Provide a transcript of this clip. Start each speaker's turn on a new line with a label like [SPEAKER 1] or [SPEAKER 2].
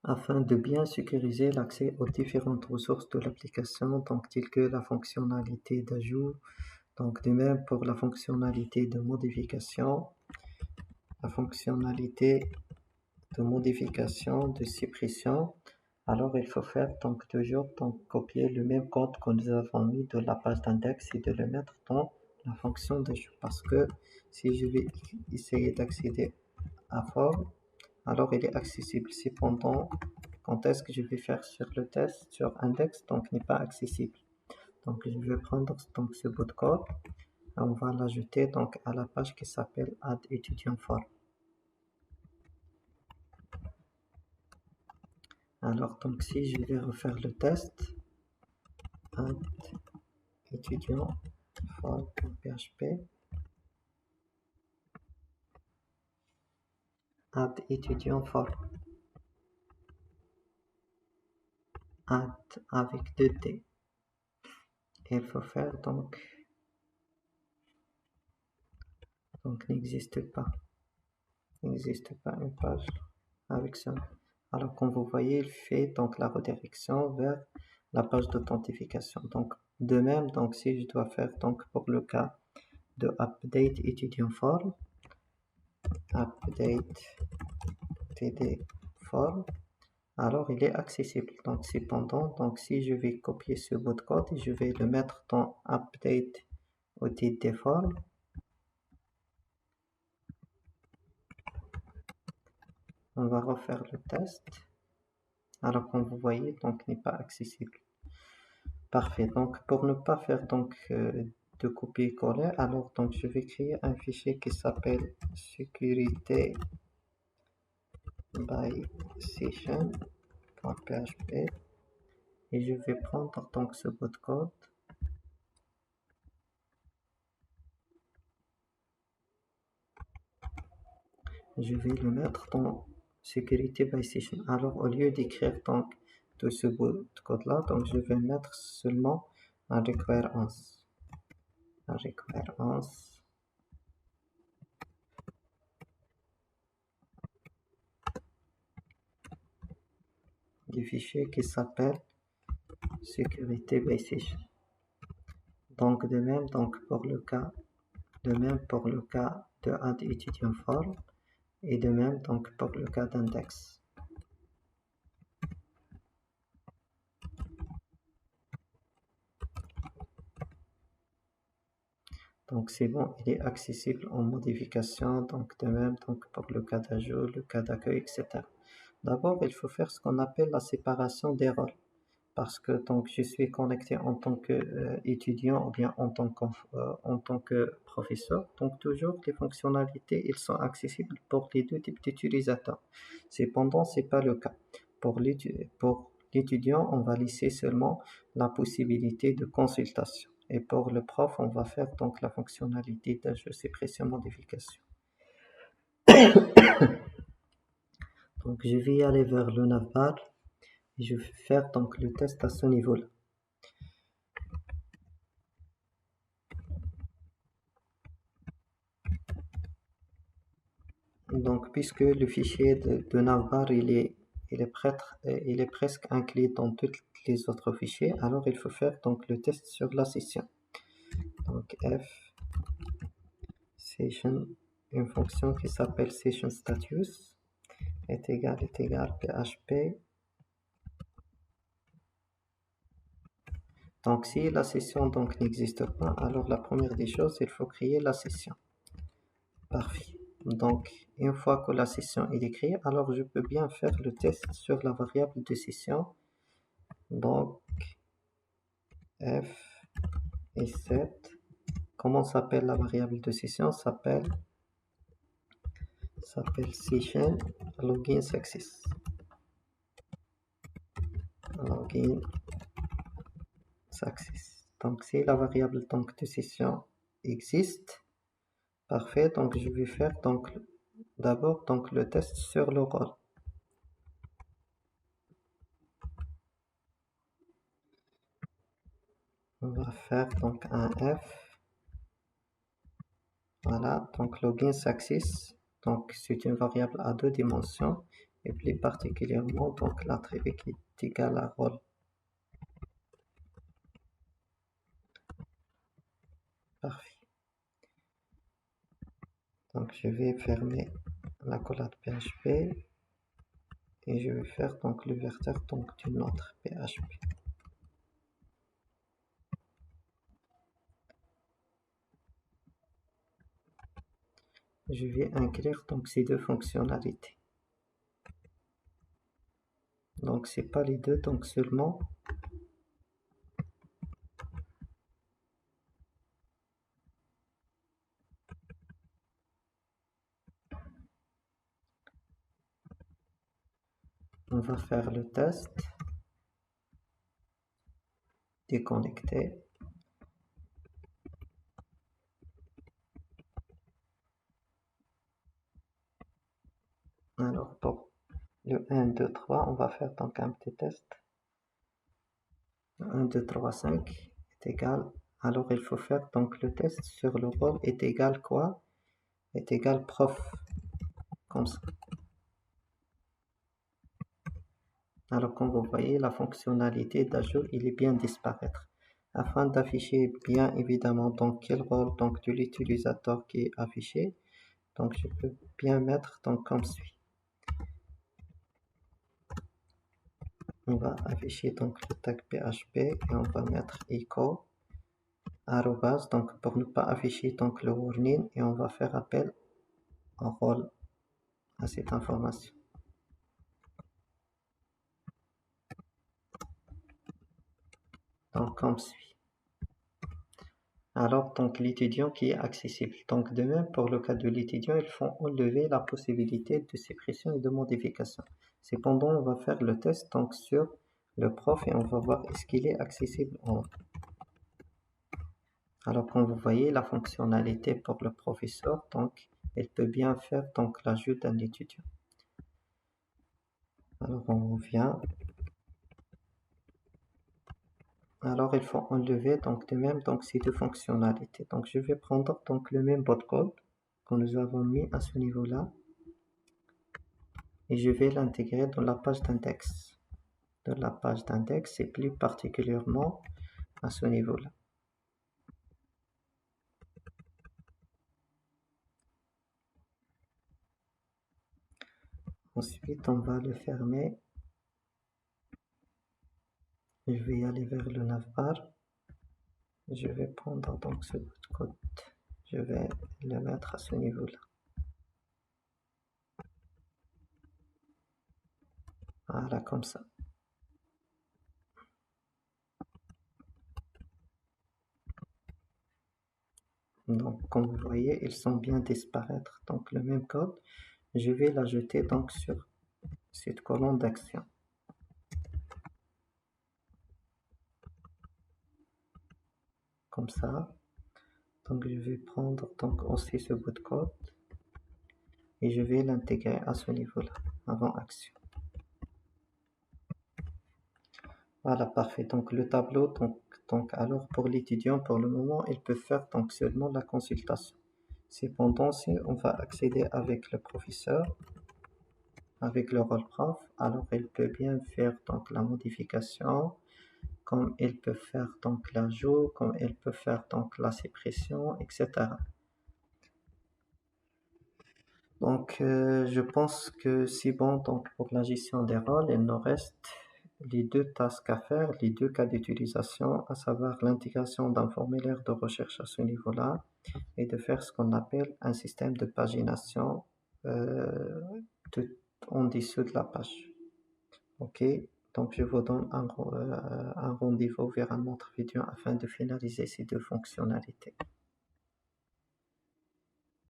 [SPEAKER 1] afin de bien sécuriser l'accès aux différentes ressources de l'application, donc telles que la fonctionnalité d'ajout, donc de même pour la fonctionnalité de modification, la fonctionnalité de suppression. Alors il faut faire donc toujours copier le même code que nous avons mis de la page d'index et de le mettre dans la fonction d'ajout, parce que si je vais essayer d'accéder à form, alors il est accessible. Cependant, quand est-ce que je vais faire sur le test sur index, donc n'est pas accessible. Donc je vais prendre donc ce bout de code et on va l'ajouter donc à la page qui s'appelle add étudiant form. Alors donc si je vais refaire le test, add étudiant form.php, add étudiant form, add avec 2T. Il faut faire donc n'existe pas une page avec ça. Alors comme vous voyez, il fait donc la redirection vers la page d'authentification. Donc de même, donc si je dois faire donc pour le cas de update étudiant form, update td form, alors il est accessible. Donc cependant, donc si je vais copier ce bout de code et je vais le mettre dans update OTD form, on va refaire le test. Alors comme vous voyez, donc n'est pas accessible. Parfait. Donc pour ne pas faire donc de copier-coller, alors donc je vais créer un fichier qui s'appelle sécurité by session.php et je vais prendre donc ce bout de code. Je vais le mettre dans sécurité by session. Alors au lieu d'écrire donc tout ce bout de code là, donc je vais mettre seulement un requirements. Du fichier qui s'appelle sécurité by session. Donc de même pour le cas de add étudiant form et de même donc pour le cas d'index. Donc c'est bon, il est accessible en modification, donc de même donc pour le cas d'ajout, le cas d'accueil, etc. D'abord, il faut faire ce qu'on appelle la séparation des rôles, parce que donc je suis connecté en tant qu'étudiant ou bien en tant que professeur, donc toujours les fonctionnalités ils sont accessibles pour les deux types d'utilisateurs. Cependant, c'est pas le cas. Pour l'étudiant, on va laisser seulement la possibilité de consultation. Et pour le prof, on va faire donc la fonctionnalité d'ajout, suppression, modification. Donc je vais aller vers le navbar et je vais faire donc le test à ce niveau-là. Donc puisque le fichier de navbar il est presque inclus dans tous les autres fichiers, alors il faut faire donc le test sur la session. Donc f session, une fonction qui s'appelle session status est égal php. Donc si la session donc n'existe pas, alors la première des choses, il faut créer la session. Parfait. Donc une fois que la session est créée, alors je peux bien faire le test sur la variable de session. Donc f et 7. Comment s'appelle la variable de session? S'appelle session login success. Login success. Donc si la variable donc de session existe, parfait. Donc je vais faire donc d'abord donc le test sur le rôle. On va faire donc un f. Voilà, donc login success. Donc c'est une variable à deux dimensions et plus particulièrement donc l'attribut qui est égal à rôle. Parfait. Donc je vais fermer l'accolade PHP et je vais faire donc l'ouverture donc d'une autre PHP. Je vais inclure donc ces deux fonctionnalités. Donc c'est pas les deux, donc seulement on va faire le test, déconnecter. Alors pour le 1, 2, 3, on va faire donc un petit test. 1, 2, 3, 5 est égal. Alors il faut faire donc le test sur le rôle est égal quoi? Est égal prof. Comme ça. Alors comme vous voyez, la fonctionnalité d'ajout, il est bien disparaître. Afin d'afficher bien évidemment donc quel rôle donc de l'utilisateur qui est affiché, donc je peux bien mettre donc comme suit. On va afficher donc le tag PHP et on va mettre echo arrobas donc pour ne pas afficher donc le warning et on va faire appel au rôle à cette information. Donc comme suit. Alors donc l'étudiant qui est accessible. Donc de même pour le cas de l'étudiant, ils font enlever la possibilité de suppression et de modification. Cependant, on va faire le test donc sur le prof et on va voir est-ce qu'il est accessible en haut. Alors comme vous voyez la fonctionnalité pour le professeur, donc elle peut bien faire donc l'ajout d'un étudiant. Alors on revient. Alors il faut enlever donc de même donc ces deux fonctionnalités. Donc je vais prendre donc le même bout de code que nous avons mis à ce niveau-là et je vais l'intégrer dans la page d'index. Dans la page d'index et plus particulièrement à ce niveau-là. Ensuite on va le fermer. Je vais aller vers le navbar. Je vais prendre donc ce bout de code. Je vais le mettre à ce niveau-là. Voilà, comme ça. Donc, comme vous voyez, ils sont bien disparaître. Donc, le même code, je vais l'ajouter donc sur cette colonne d'action. Comme ça. Donc, je vais prendre donc aussi ce bout de code et je vais l'intégrer à ce niveau-là, avant action. Voilà, parfait. Donc, le tableau, donc alors pour l'étudiant, pour le moment, il peut faire donc seulement la consultation. Cependant, si on va accéder avec le professeur, avec le rôle prof, alors il peut bien faire donc la modification, comme il peut faire donc l'ajout, comme il peut faire donc la suppression, etc. Donc, je pense que c'est bon donc pour la gestion des rôles. Il nous reste les deux tasks à faire, les deux cas d'utilisation, à savoir l'intégration d'un formulaire de recherche à ce niveau-là et de faire ce qu'on appelle un système de pagination en dessous de la page. Ok, donc je vous donne un rendez-vous vers un autre vidéo afin de finaliser ces deux fonctionnalités.